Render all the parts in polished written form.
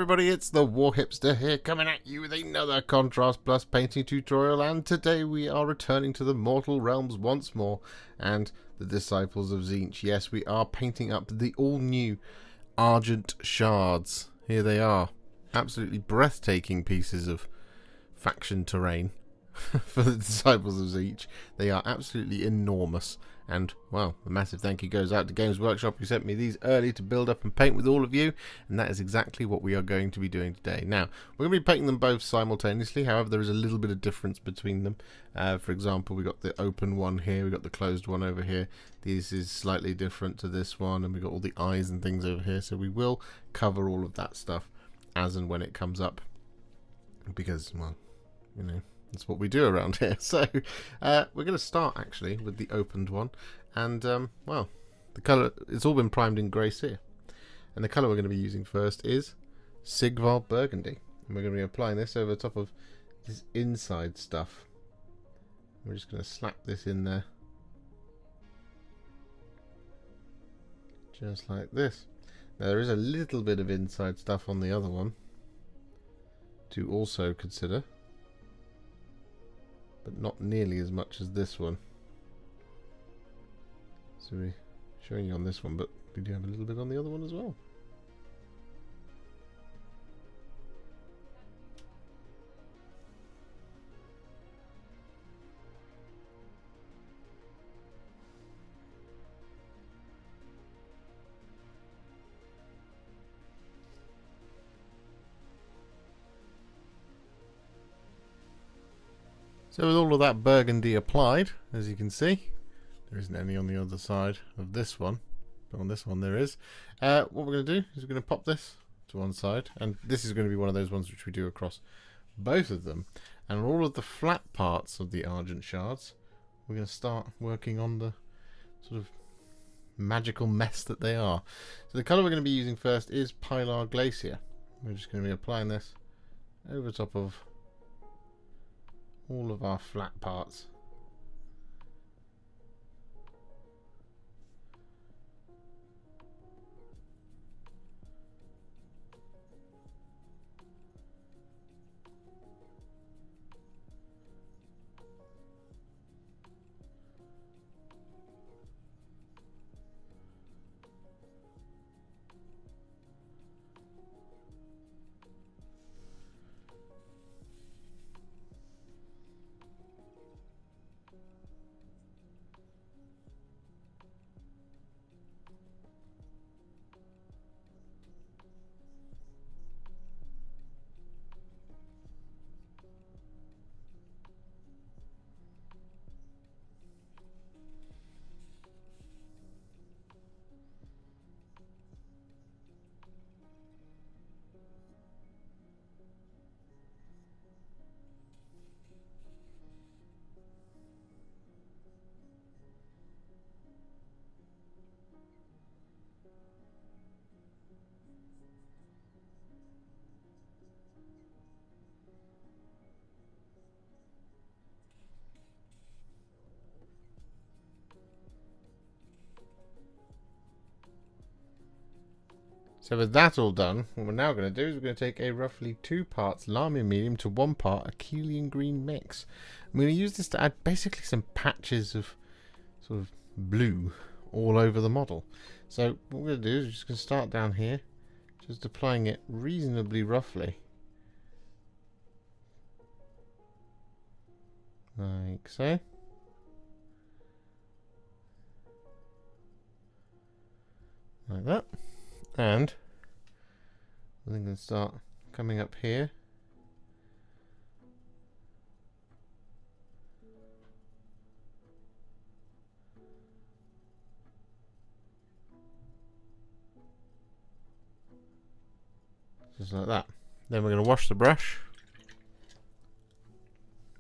everybody, it's the Warhipster here, coming at you with another Contrast Plus painting tutorial, and today we are returning to the Mortal Realms once more, and the Disciples of Tzeentch. Yes, we are painting up the all-new Argent Shards. Here they are. Absolutely breathtaking pieces of faction terrain for the Disciples of Tzeentch. They are absolutely enormous. And, well, a massive thank you goes out to Games Workshop, who sent me these early to build up and paint with all of you. And that is exactly what we are going to be doing today. Now, we're going to be painting them both simultaneously. However, there is a little bit of difference between them. For example, we've got the open one here. We've got the closed one over here. This is slightly different to this one. And we've got all the eyes and things over here. So we will cover all of that stuff as and when it comes up. Because, well, you know, that's what we do around here. So we're going to start actually with the opened one, and well, the colour, it's all been primed in grey Seer, and the colour we're going to be using first is Sigvald Burgundy, and we're going to be applying this over the top of this inside stuff. We're just going to slap this in there just like this. Now there is a little bit of inside stuff on the other one to also consider, but not nearly as much as this one. So we're showing you on this one, but we do have a little bit on the other one as well. So with all of that burgundy applied, as you can see, there isn't any on the other side of this one, but on this one there is. What we're going to do is we're going to pop this to one side, and this is going to be one of those ones which we do across both of them. And all of the flat parts of the Argent Shards, we're going to start working on the sort of magical mess that they are. So the colour we're going to be using first is Pylar Glacier. We're just going to be applying this over top of all of our flat parts. So with that all done, what we're now going to do is we're going to take a roughly 2 parts Lahmian Medium to 1 part Akhelian Green mix. I'm going to use this to add basically some patches of sort of blue all over the model. So what we're going to do is we're just going to start down here, just applying it reasonably roughly. Like so. Like that. And I'm going to start coming up here. Just like that. Then we're going to wash the brush.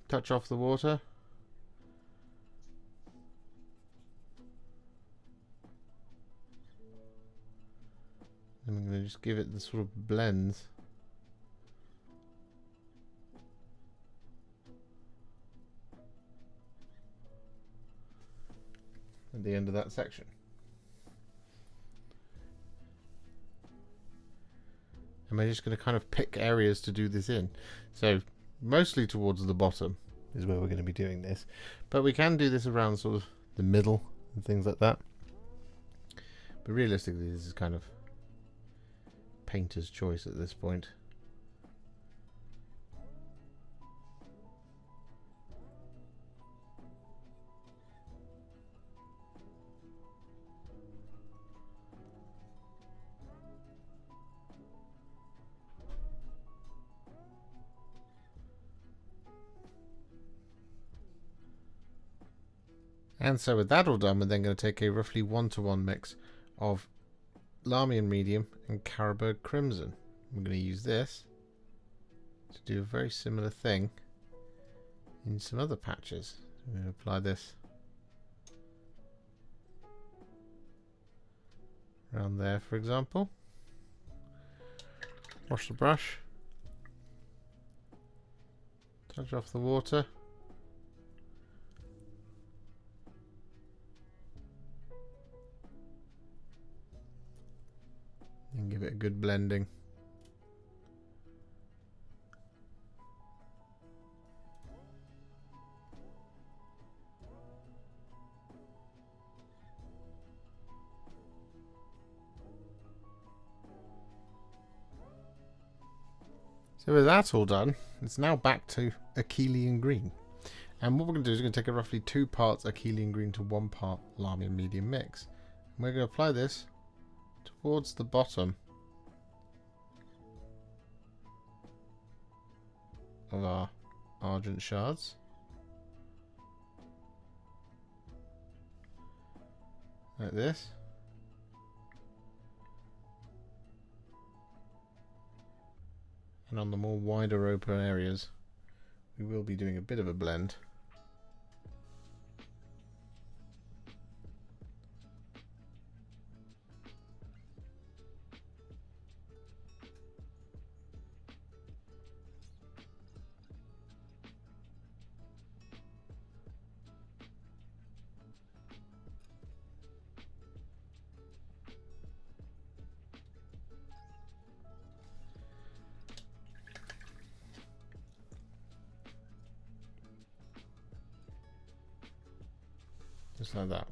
Touch off the water. And I'm going to just give it the sort of blends. At the end of that section. And we're just going to kind of pick areas to do this in. So mostly towards the bottom is where we're going to be doing this. But we can do this around sort of the middle and things like that. But realistically, this is kind of painter's choice at this point. And so with that all done, we're then going to take a roughly 1-to-1 mix of Lahmian Medium and Carroburg Crimson. We're going to use this to do a very similar thing in some other patches. We're going to apply this around there, for example. Wash the brush. Touch off the water. And give it a good blending. So with that all done, it's now back to Akhelian Green. And what we're going to do is we're going to take a roughly 2 parts Akhelian Green to 1 part Lahmian Medium mix. And we're going to apply this towards the bottom of our Argent Shards. Like this. And on the more wider open areas, we will be doing a bit of a blend. Just like that.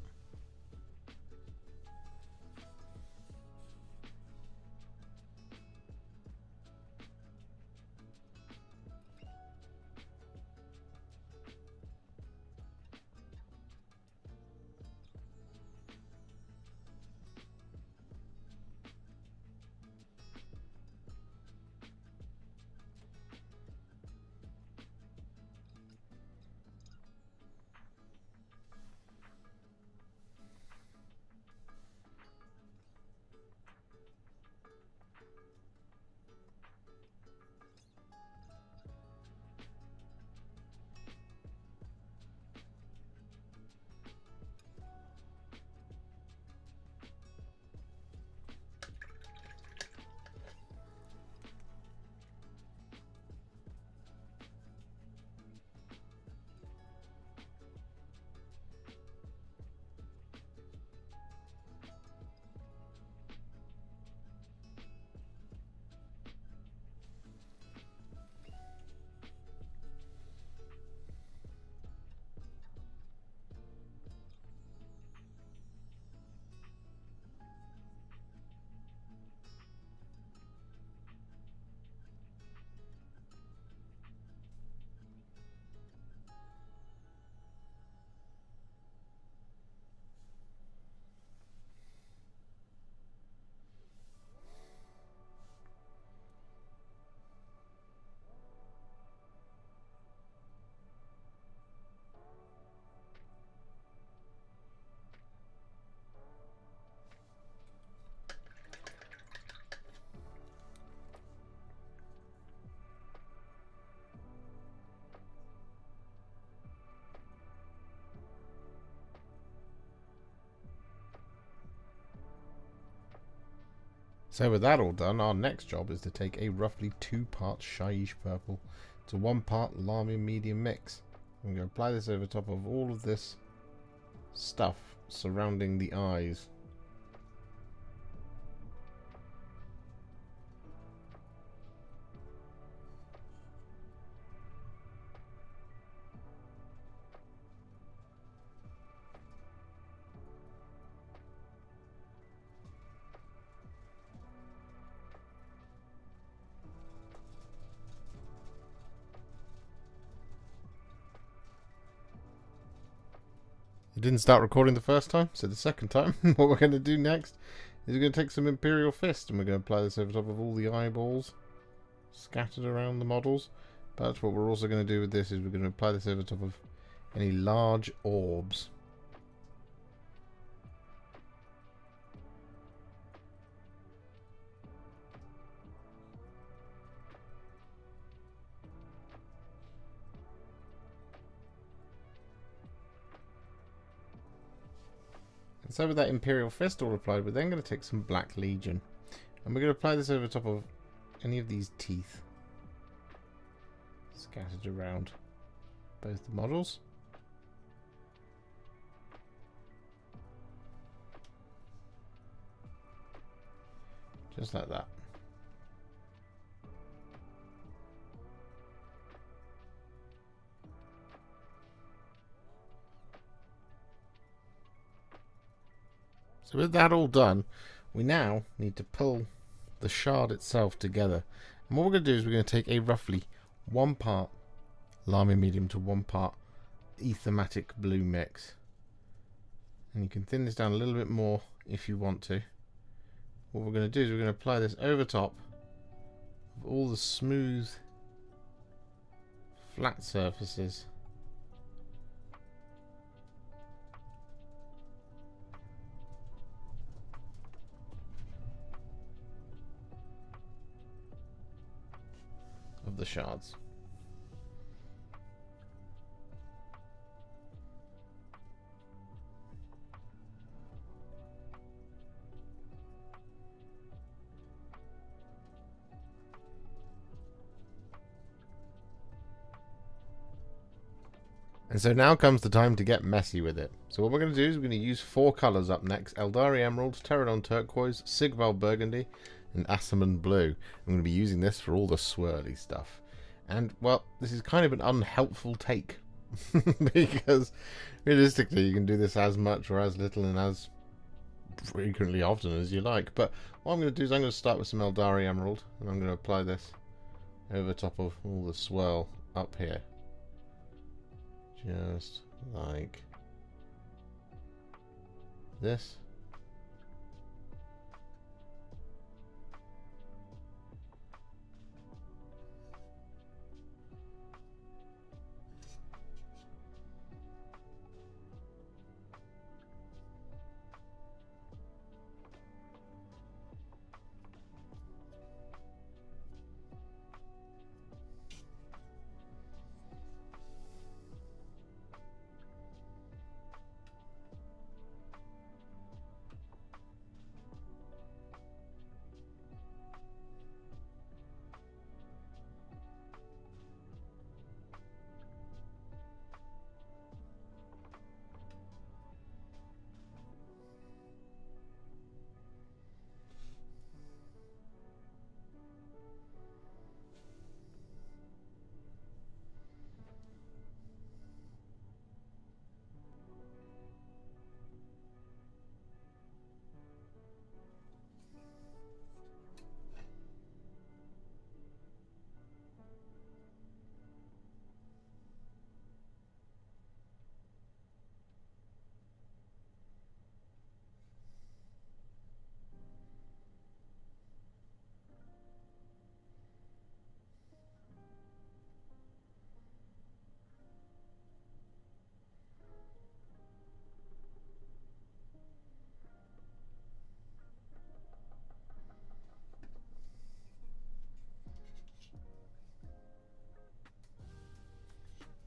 So with that all done, our next job is to take a roughly 2 part Shyish Purple to 1 part Lahmian Medium mix. I'm going to apply this over top of all of this stuff surrounding the eyes. It didn't start recording the first time, so the second time, what we're going to do next is we're going to take some Imperial Fist and we're going to apply this over top of all the eyeballs scattered around the models. But what we're also going to do with this is we're going to apply this over top of any large orbs. So with that Imperial Fist all applied, we're then going to take some Black Legion. And we're going to apply this over top of any of these teeth scattered around both the models. Just like that. So with that all done, we now need to pull the shard itself together. And what we're going to do is we're going to take a roughly 1 part Lahmian Medium to 1 part Aethermatic Blue mix. And you can thin this down a little bit more if you want to. What we're going to do is we're going to apply this over top of all the smooth, flat surfaces. Of the shards. And so now comes the time to get messy with it. So what we're going to do is we're going to use 4 colours up next: Aeldari Emerald, Terradon Turquoise, Sigvald Burgundy, and Asurmen Blue. I'm going to be using this for all the swirly stuff. And, well, this is kind of an unhelpful take. Because, realistically, you can do this as much or as little and as frequently often as you like. But what I'm going to do is I'm going to start with some Aeldari Emerald. And I'm going to apply this over top of all the swirl up here. Just like this.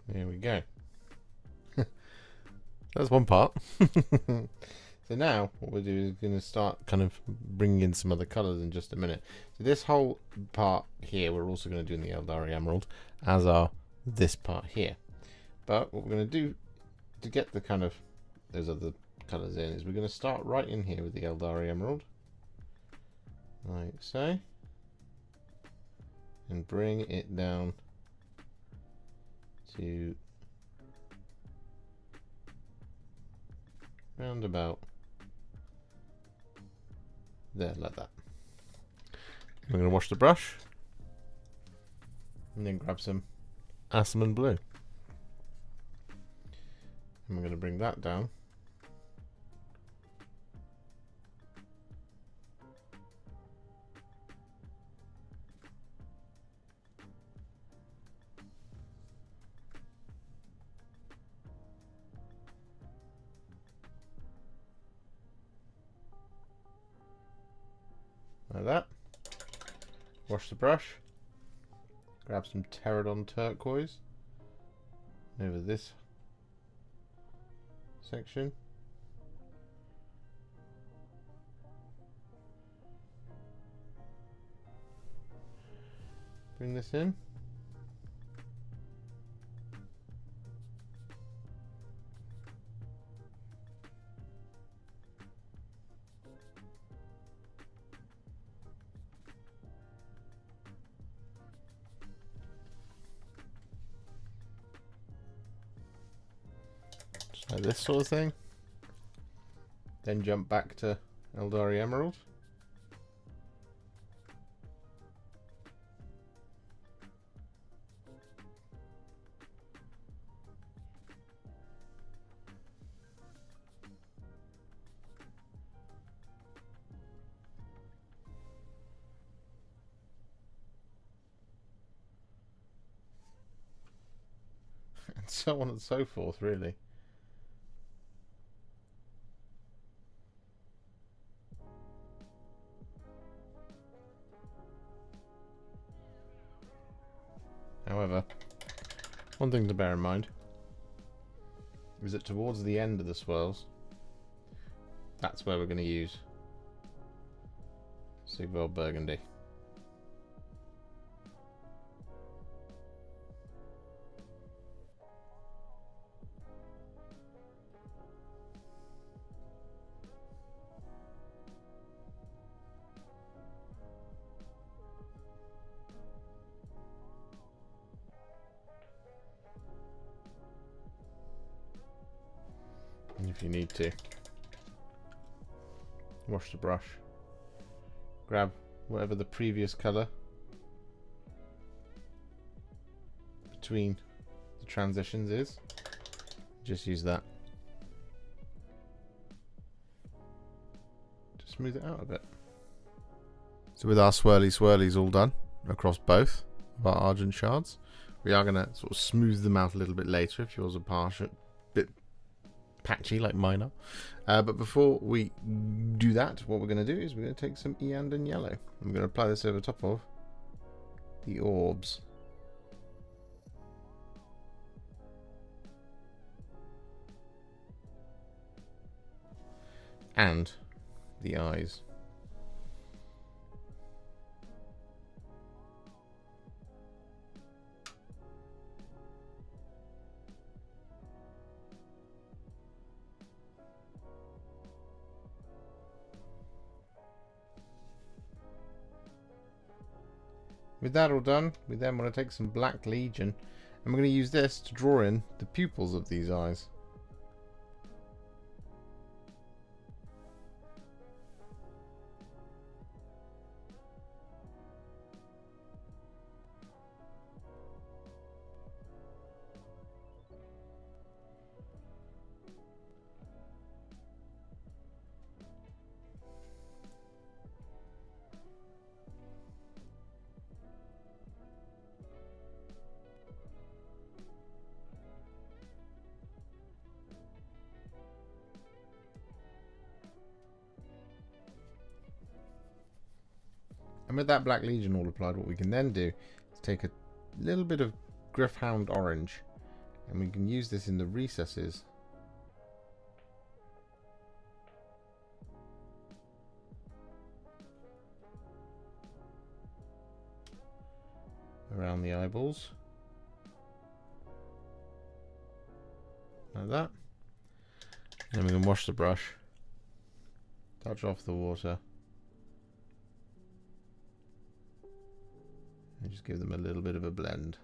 There we go. That's one part. So now what we'll do is going to start kind of bringing in some other colours in just a minute. So this whole part here we're also going to do in the Aeldari Emerald, as are this part here. But what we're going to do to get the kind of those other colours in is we're going to start right in here with the Aeldari Emerald, like so, and bring it down to round about there, like that. I'm going to wash the brush and then grab some Asurmen Blue, and we're going to bring that down Like that. Wash the brush. Grab some Terradon Turquoise over this section. Bring this in. Like this sort of thing. Then jump back to Aeldari Emerald. And so on and so forth, really. However, one thing to bear in mind is that towards the end of the swirls, that's where we're going to use Sigvald Burgundy. If you need to, wash the brush, grab whatever the previous colour between the transitions is, just use that to smooth it out a bit. So with our swirlies all done across both of our Argent Shards, we are going to sort of smooth them out a little bit later if yours are partial, bit patchy like mine are. But before we do that, what we're going to do is we're going to take some Iyanden Yellow. I'm going to apply this over top of the orbs. And the eyes. With that all done, we then want to take some Black Legion, and we're going to use this to draw in the pupils of these eyes. And with that Black Legion all applied, what we can then do is take a little bit of Gryph-Hound Orange, and we can use this in the recesses around the eyeballs, like that. And then we can wash the brush, touch off the water, and just give them a little bit of a blend.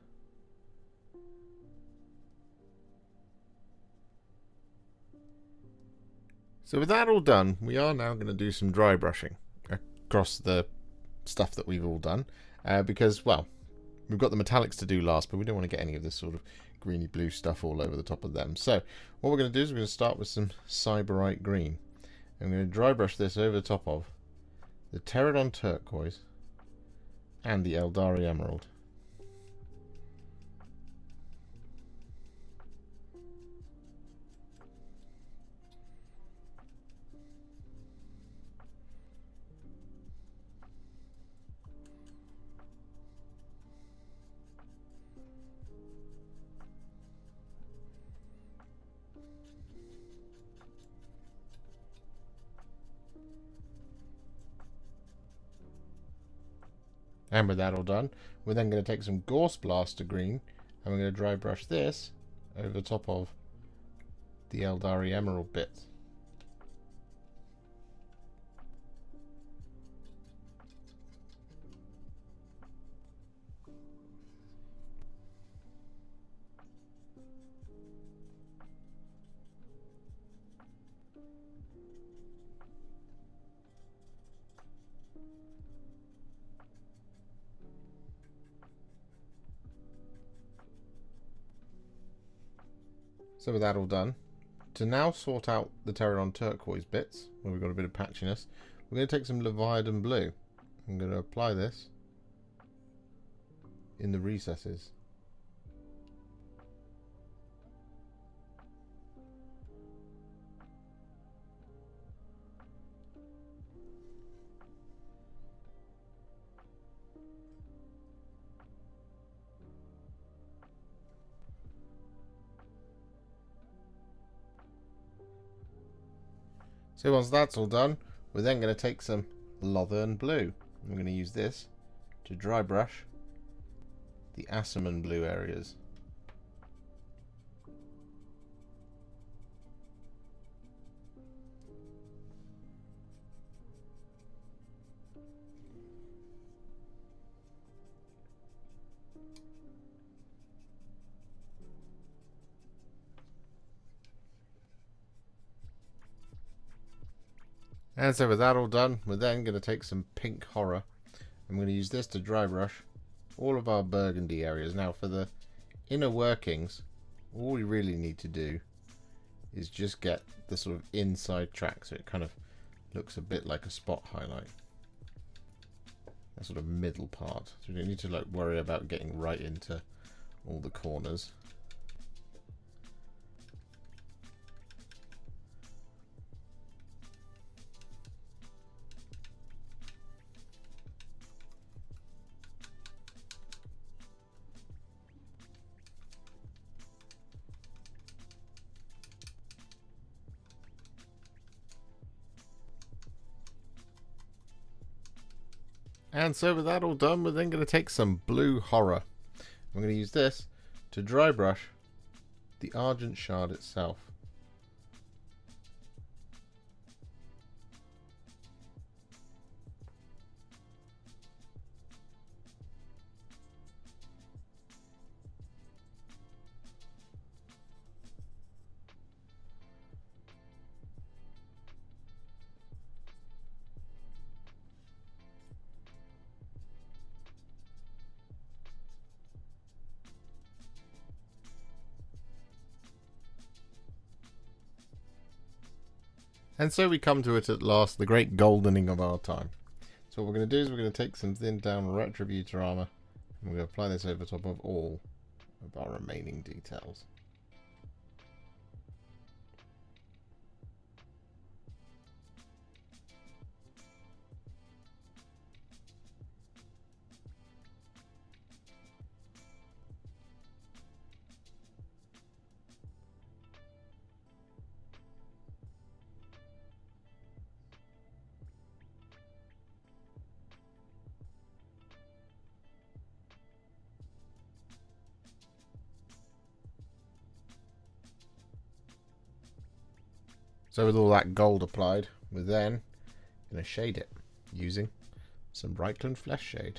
So with that all done, we are now going to do some dry brushing across the stuff that we've all done, because, well, we've got the metallics to do last, but we don't want to get any of this sort of greeny blue stuff all over the top of them. So what we're going to do is we're going to start with some Sybarite Green. I'm going to dry brush this over the top of the Terradon Turquoise and the Aeldari Emerald. And with that all done, we're then going to take some Gauss Blaster Green, and we're going to dry brush this over top of the Aeldari Emerald bits. So with that all done, to now sort out the Terradon Turquoise bits, where we've got a bit of patchiness, we're going to take some Leviadon Blue. I'm going to apply this in the recesses. So once that's all done, we're then going to take some Lothern Blue. I'm going to use this to dry brush the Asurmen Blue areas. And so with that all done, we're then going to take some Pink Horror. I'm going to use this to dry brush all of our burgundy areas. Now for the inner workings, all we really need to do is just get the sort of inside track so it kind of looks a bit like a spot highlight. That sort of middle part. So we don't need to like worry about getting right into all the corners. And so with that all done, we're then going to take some Blue Horror. I'm going to use this to dry brush the Argent Shard itself. And so we come to it at last, the great goldening of our time. So what we're going to do is we're going to take some thinned down Retributor Armour, and we're going to apply this over top of all of our remaining details. So with all that gold applied, we're then going to shade it using some Reikland Fleshshade.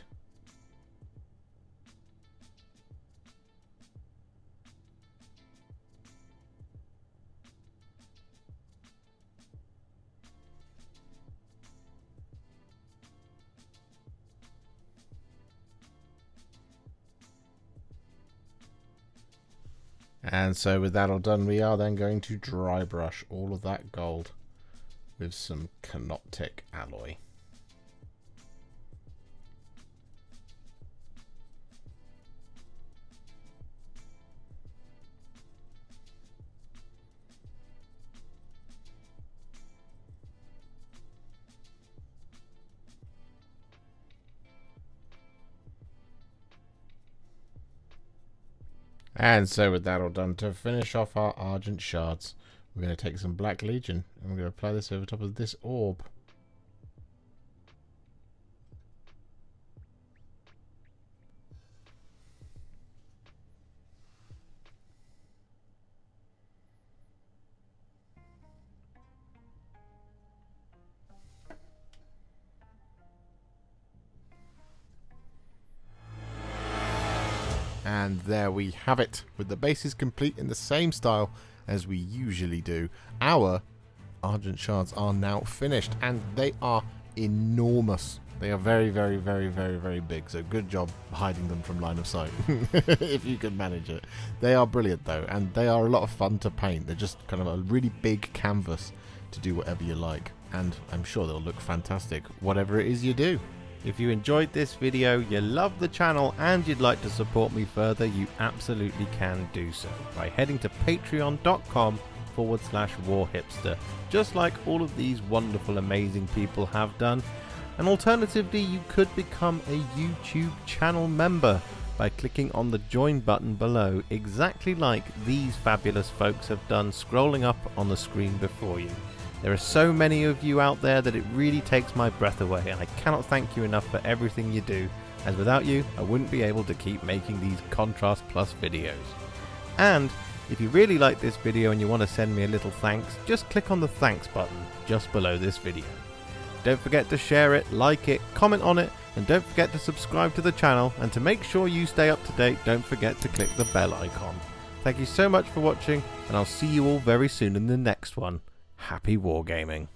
And so with that all done, we are then going to dry brush all of that gold with some Canoptek Alloy. And so with that all done, to finish off our Argent Shards, we're going to take some Black Legion and we're going to apply this over top of this orb. And there we have it, with the bases complete in the same style as we usually do. Our Argent Shards are now finished, and they are enormous. They are very, very, very, very, very big, so good job hiding them from line of sight, if you can manage it. They are brilliant though, and they are a lot of fun to paint. They're just kind of a really big canvas to do whatever you like, and I'm sure they'll look fantastic, whatever it is you do. If you enjoyed this video, you love the channel, and you'd like to support me further, you absolutely can do so by heading to patreon.com/Warhipster, just like all of these wonderful, amazing people have done. And alternatively, you could become a YouTube channel member by clicking on the join button below, exactly like these fabulous folks have done, scrolling up on the screen before you. There are so many of you out there that it really takes my breath away, and I cannot thank you enough for everything you do, as without you I wouldn't be able to keep making these Contrast Plus videos. And if you really like this video and you want to send me a little thanks, just click on the thanks button just below this video. Don't forget to share it, like it, comment on it, and don't forget to subscribe to the channel, and to make sure you stay up to date, don't forget to click the bell icon. Thank you so much for watching, and I'll see you all very soon in the next one. Happy wargaming.